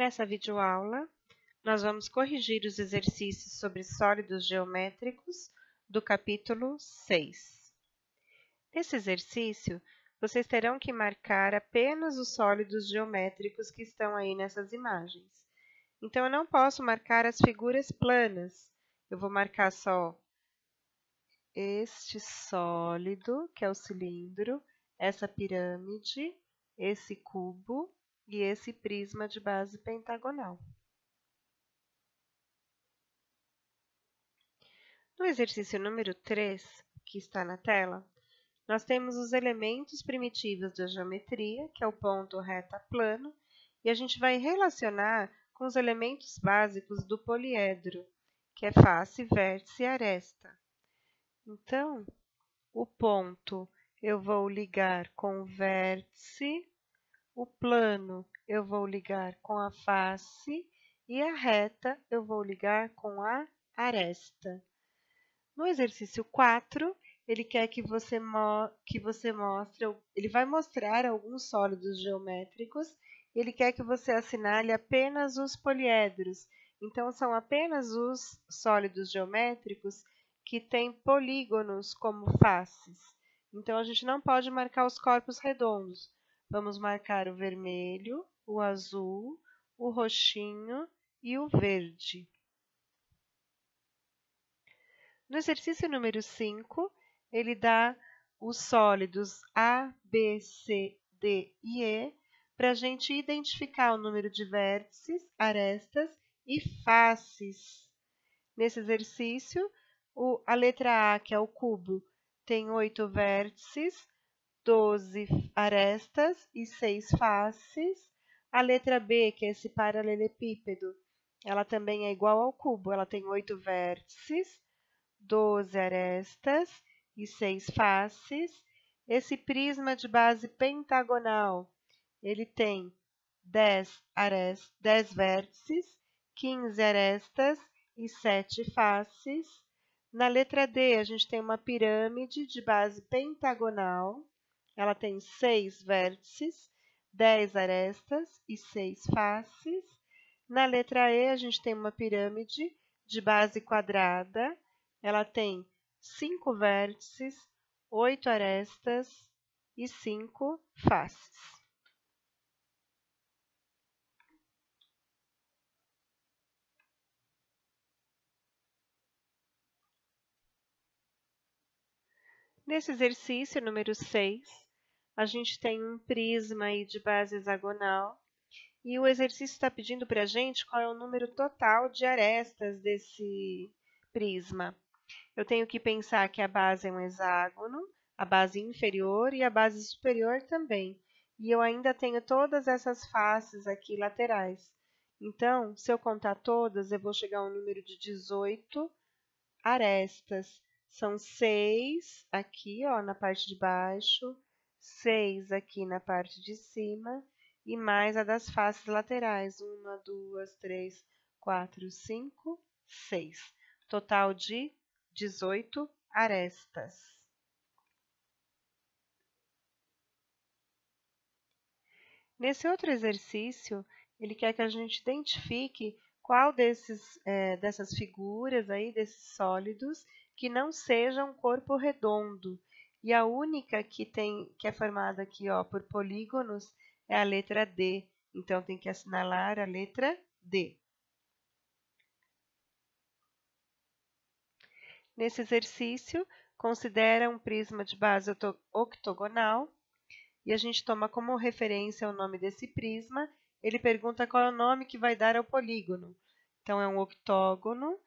Nessa videoaula, nós vamos corrigir os exercícios sobre sólidos geométricos do capítulo 6. Nesse exercício, vocês terão que marcar apenas os sólidos geométricos que estão aí nessas imagens. Então, eu não posso marcar as figuras planas. Eu vou marcar só este sólido, que é o cilindro, essa pirâmide, esse cubo e esse prisma de base pentagonal. No exercício número 3, que está na tela, nós temos os elementos primitivos da geometria, que é o ponto, reta, plano, e a gente vai relacionar com os elementos básicos do poliedro, que é face, vértice e aresta. Então, o ponto eu vou ligar com o vértice, o plano eu vou ligar com a face e a reta eu vou ligar com a aresta. No exercício 4, ele quer que você mostre, ele vai mostrar alguns sólidos geométricos, ele quer que você assinale apenas os poliedros. Então, são apenas os sólidos geométricos que têm polígonos como faces. Então, a gente não pode marcar os corpos redondos. Vamos marcar o vermelho, o azul, o roxinho e o verde. No exercício número 5, ele dá os sólidos A, B, C, D e E para a gente identificar o número de vértices, arestas e faces. Nesse exercício, a letra A, que é o cubo, tem 8 vértices, 12 arestas e 6 faces. A letra B, que é esse paralelepípedo, ela também é igual ao cubo, ela tem 8 vértices, 12 arestas e 6 faces. Esse prisma de base pentagonal, ele tem 10 vértices, 15 arestas e 7 faces. Na letra D, a gente tem uma pirâmide de base pentagonal. Ela tem 6 vértices, 10 arestas e 6 faces. Na letra E, a gente tem uma pirâmide de base quadrada. Ela tem 5 vértices, 8 arestas e 5 faces. Nesse exercício número 6, a gente tem um prisma aí de base hexagonal e o exercício está pedindo para a gente qual é o número total de arestas desse prisma. Eu tenho que pensar que a base é um hexágono, a base inferior e a base superior também. E eu ainda tenho todas essas faces aqui laterais. Então, se eu contar todas, eu vou chegar a um número de 18 arestas. São 6 aqui, ó, na parte de baixo, 6 aqui na parte de cima e mais a das faces laterais. 1, 2, 3, 4, 5, 6. Total de 18 arestas. Nesse outro exercício, ele quer que a gente identifique qual dessas figuras aí, desses sólidos, que não seja um corpo redondo. E a única que é formada aqui, ó, por polígonos é a letra D. Então, tem que assinalar a letra D. Nesse exercício, considera um prisma de base octogonal e a gente toma como referência o nome desse prisma. Ele pergunta qual é o nome que vai dar ao polígono. Então, é um octógono,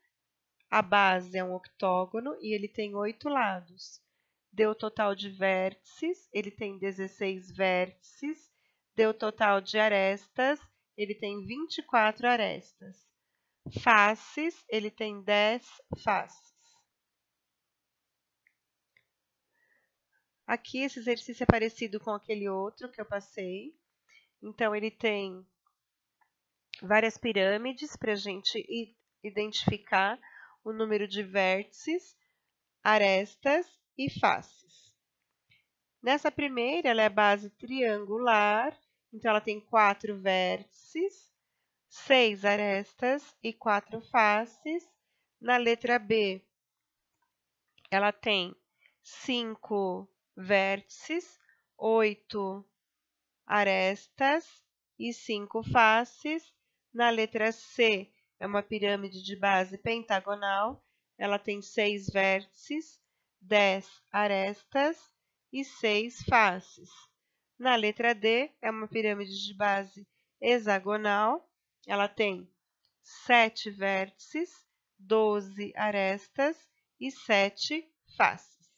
a base é um octógono e ele tem 8 lados. Deu o total de vértices, ele tem 16 vértices. Deu o total de arestas, ele tem 24 arestas. Faces, ele tem 10 faces. Aqui, esse exercício é parecido com aquele outro que eu passei. Então, ele tem várias pirâmides para a gente identificar o número de vértices, arestas e faces. Nessa primeira, ela é base triangular, então ela tem 4 vértices, 6 arestas e 4 faces. Na letra B, ela tem 5 vértices, 8 arestas e 5 faces. Na letra C, é uma pirâmide de base pentagonal. Ela tem 6 vértices, 10 arestas e 6 faces. Na letra D, é uma pirâmide de base hexagonal. Ela tem 7 vértices, 12 arestas e 7 faces.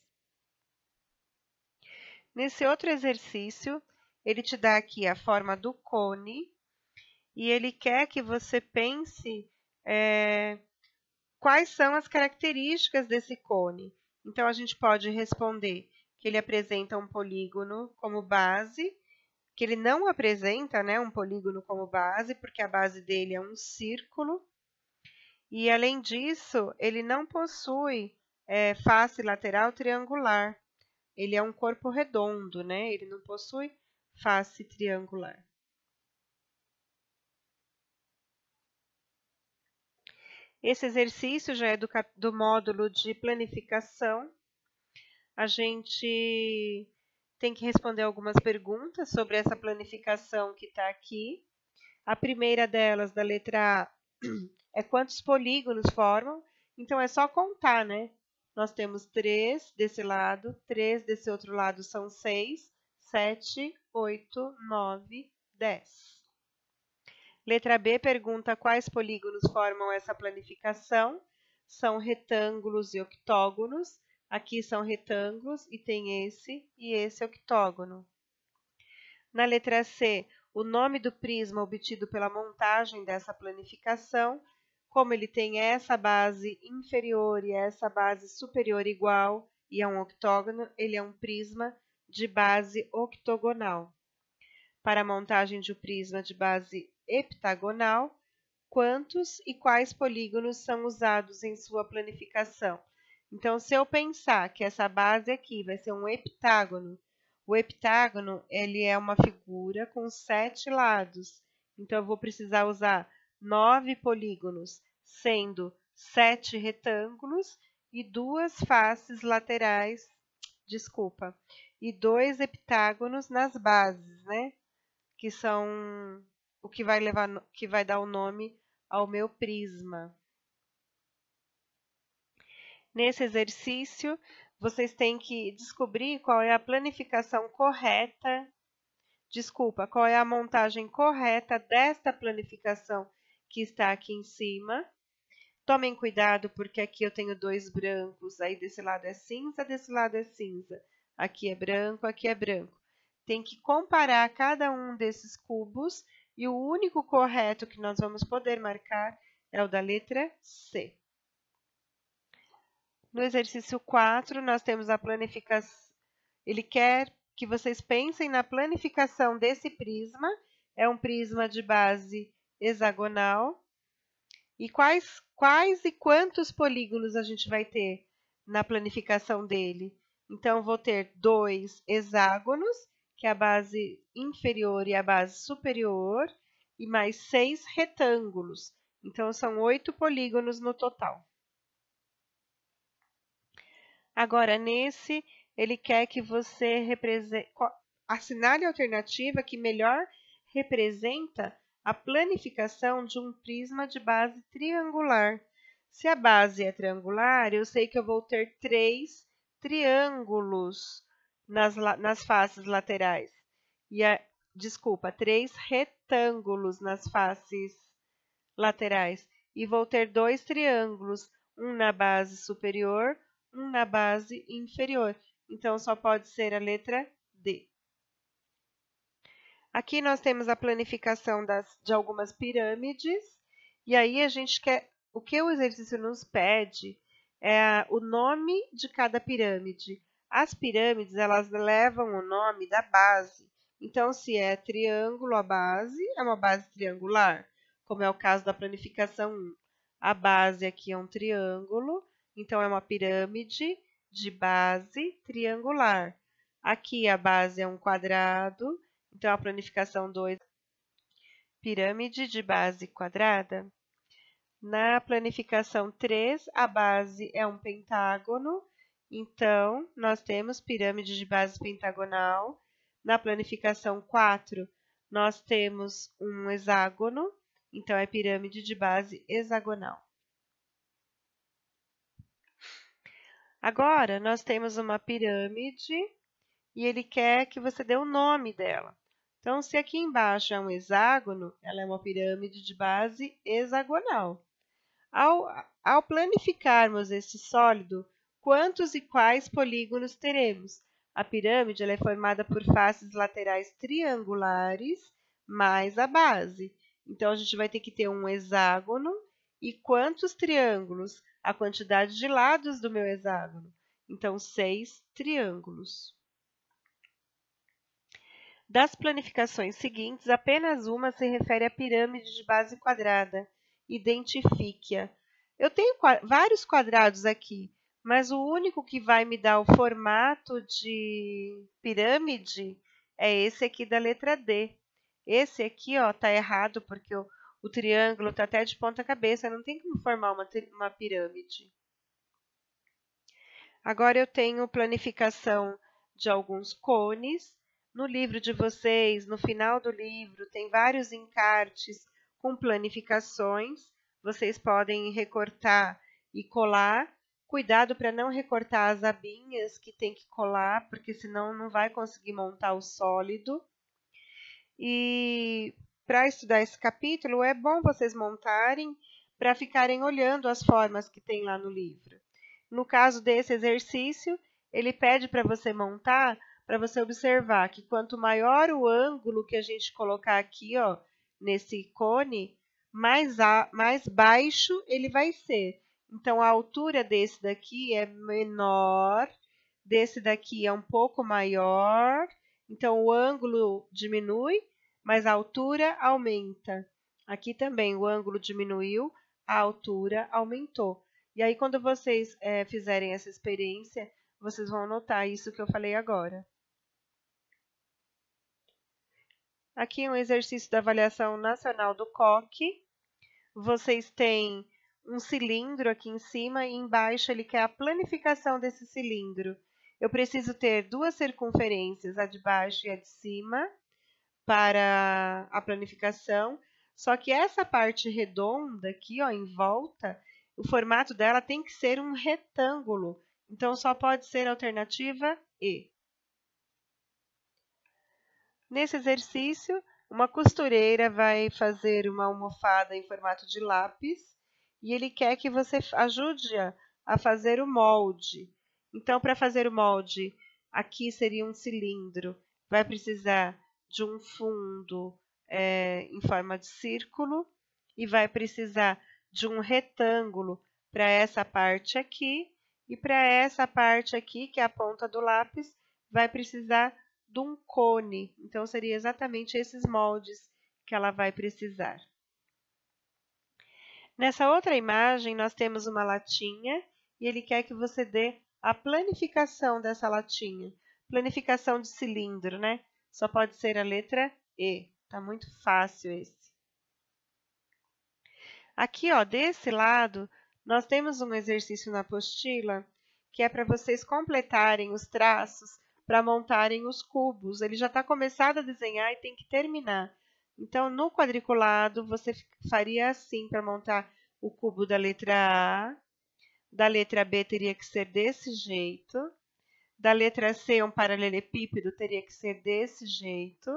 Nesse outro exercício, ele te dá aqui a forma do cone e ele quer que você pense quais são as características desse cone. Então, a gente pode responder que ele apresenta um polígono como base, que ele não apresenta, né, um polígono como base, porque a base dele é um círculo. E, além disso, ele não possui face lateral triangular. Ele é um corpo redondo, né? Ele não possui face triangular. Esse exercício já é do módulo de planificação. A gente tem que responder algumas perguntas sobre essa planificação que está aqui. A primeira delas, da letra A, é quantos polígonos formam. Então, é só contar, né? Nós temos 3 desse lado, 3 desse outro lado são 6, 7, 8, 9, 10. Letra B pergunta quais polígonos formam essa planificação. São retângulos e octógonos. Aqui são retângulos e tem esse e esse octógono. Na letra C, o nome do prisma obtido pela montagem dessa planificação. Como ele tem essa base inferior e essa base superior igual e é um octógono, ele é um prisma de base octogonal. Para a montagem de um prisma de base heptagonal, quantos e quais polígonos são usados em sua planificação? Então, se eu pensar que essa base aqui vai ser um heptágono, o heptágono ele é uma figura com 7 lados. Então, eu vou precisar usar 9 polígonos, sendo 7 retângulos e 2 faces laterais, e 2 heptágonos nas bases, né? Que são o que vai dar o nome ao meu prisma. Nesse exercício, vocês têm que descobrir qual é a planificação correta, qual é a montagem correta desta planificação que está aqui em cima. Tomem cuidado, porque aqui eu tenho 2 brancos, aí desse lado é cinza, desse lado é cinza. Aqui é branco, aqui é branco. Tem que comparar cada um desses cubos e o único correto que nós vamos poder marcar é o da letra C. No exercício 4, nós temos a planificação. Ele quer que vocês pensem na planificação desse prisma. É um prisma de base hexagonal. E quais e quantos polígonos a gente vai ter na planificação dele? Então, vou ter 2 hexágonos, que é a base inferior e a base superior, e mais 6 retângulos. Então, são 8 polígonos no total. Agora, nesse, ele quer que você assinale a alternativa que melhor representa a planificação de um prisma de base triangular. Se a base é triangular, eu sei que eu vou ter 3 triângulos nas faces laterais. 3 retângulos nas faces laterais. E vou ter 2 triângulos, um na base superior, um na base inferior. Então, só pode ser a letra D. Aqui nós temos a planificação de algumas pirâmides. E aí a gente quer... O que o exercício nos pede é o nome de cada pirâmide. As pirâmides, elas levam o nome da base. Então, se é triângulo, a base é uma base triangular, como é o caso da planificação 1. A base aqui é um triângulo, então é uma pirâmide de base triangular. Aqui a base é um quadrado, então a planificação 2. pirâmide de base quadrada. Na planificação 3, a base é um pentágono, então nós temos pirâmide de base pentagonal. Na planificação 4, nós temos um hexágono, então é pirâmide de base hexagonal. Agora, nós temos uma pirâmide e ele quer que você dê o nome dela. Então, se aqui embaixo é um hexágono, ela é uma pirâmide de base hexagonal. Ao planificarmos esse sólido, quantos e quais polígonos teremos? A pirâmide ela é formada por faces laterais triangulares mais a base. Então, a gente vai ter que ter um hexágono e quantos triângulos? A quantidade de lados do meu hexágono. Então, 6 triângulos. Das planificações seguintes, apenas uma se refere à pirâmide de base quadrada. Identifique-a. Eu tenho vários quadrados aqui, mas o único que vai me dar o formato de pirâmide é esse aqui da letra D. Esse aqui está errado, porque o triângulo está até de ponta cabeça, não tem como formar uma pirâmide. Agora eu tenho planificação de alguns cones. No livro de vocês, no final do livro, tem vários encartes com planificações. Vocês podem recortar e colar. Cuidado para não recortar as abinhas que tem que colar, porque senão não vai conseguir montar o sólido. E para estudar esse capítulo, é bom vocês montarem para ficarem olhando as formas que tem lá no livro. No caso desse exercício, ele pede para você montar, para você observar que quanto maior o ângulo que a gente colocar aqui, nesse cone, mais baixo ele vai ser. Então, a altura desse daqui é menor, desse daqui é um pouco maior, então o ângulo diminui, mas a altura aumenta. Aqui também o ângulo diminuiu, a altura aumentou. E aí, quando vocês fizerem essa experiência, vocês vão notar isso que eu falei agora. Aqui um exercício da avaliação nacional do COC. Vocês têm um cilindro aqui em cima e embaixo ele quer a planificação desse cilindro. Eu preciso ter duas circunferências, a de baixo e a de cima, para a planificação. Só que essa parte redonda aqui, em volta, o formato dela tem que ser um retângulo. Então, só pode ser a alternativa E. Nesse exercício, uma costureira vai fazer uma almofada em formato de lápis e ele quer que você ajude-a a fazer o molde. Então, para fazer o molde, aqui seria um cilindro. Vai precisar de um fundo em forma de círculo e vai precisar de um retângulo para essa parte aqui e para essa parte aqui, que é a ponta do lápis, vai precisar de um cone. Então, seria exatamente esses moldes que ela vai precisar. Nessa outra imagem, nós temos uma latinha e ele quer que você dê a planificação dessa latinha. Planificação de cilindro, né? Só pode ser a letra E. Tá muito fácil esse. Aqui, desse lado, nós temos um exercício na apostila que é para vocês completarem os traços para montarem os cubos. Ele já está começado a desenhar e tem que terminar. Então, no quadriculado, você faria assim para montar o cubo da letra A. Da letra B teria que ser desse jeito. Da letra C, um paralelepípedo teria que ser desse jeito.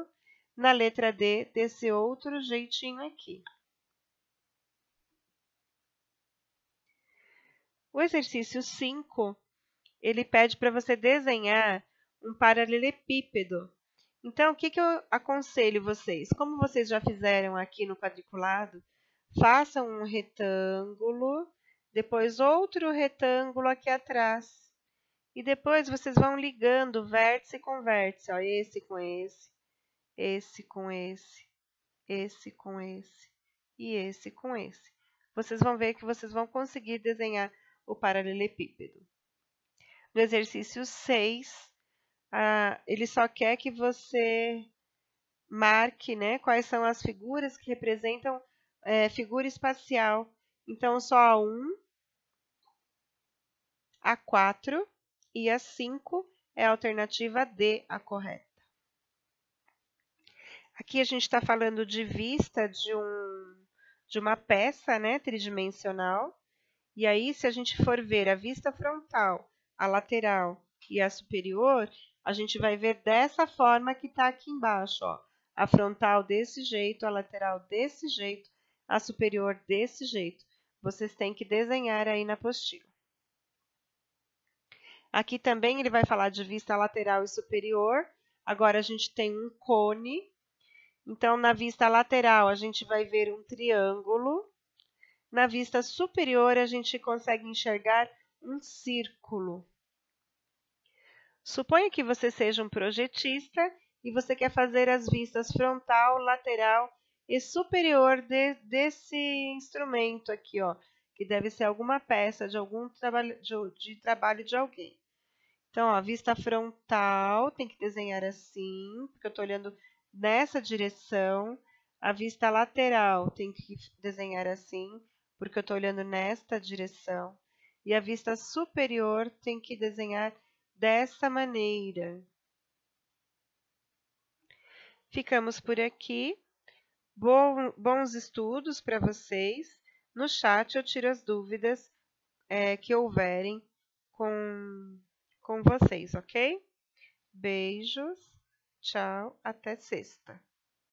Na letra D, desse outro jeitinho aqui. O exercício 5, ele pede para você desenhar um paralelepípedo. Então, o que eu aconselho vocês? Como vocês já fizeram aqui no quadriculado, façam um retângulo, depois outro retângulo aqui atrás. E depois vocês vão ligando vértice com vértice, esse com esse, esse com esse, esse com esse e esse com esse. Vocês vão ver que vocês vão conseguir desenhar o paralelepípedo. No exercício 6, ele só quer que você marque, né, quais são as figuras que representam figura espacial. Então, só a 1, a 4 e a 5 é a alternativa D, a correta. Aqui a gente está falando de vista de uma peça, né, tridimensional. E aí, se a gente for ver a vista frontal, a lateral e a superior, a gente vai ver dessa forma que está aqui embaixo, ó. A frontal desse jeito, a lateral desse jeito, a superior desse jeito. Vocês têm que desenhar aí na apostila. Aqui também ele vai falar de vista lateral e superior. Agora a gente tem um cone. Então, na vista lateral, a gente vai ver um triângulo. Na vista superior, a gente consegue enxergar um círculo. Suponha que você seja um projetista e você quer fazer as vistas frontal, lateral e superior desse instrumento aqui, ó, que deve ser alguma peça de algum trabalho de alguém. Então, ó, a vista frontal tem que desenhar assim, porque eu estou olhando nessa direção. A vista lateral tem que desenhar assim, porque eu estou olhando nesta direção. E a vista superior tem que desenhar dessa maneira. Ficamos por aqui. Bons estudos para vocês. No chat eu tiro as dúvidas que houverem com vocês, ok? Beijos, tchau, até sexta.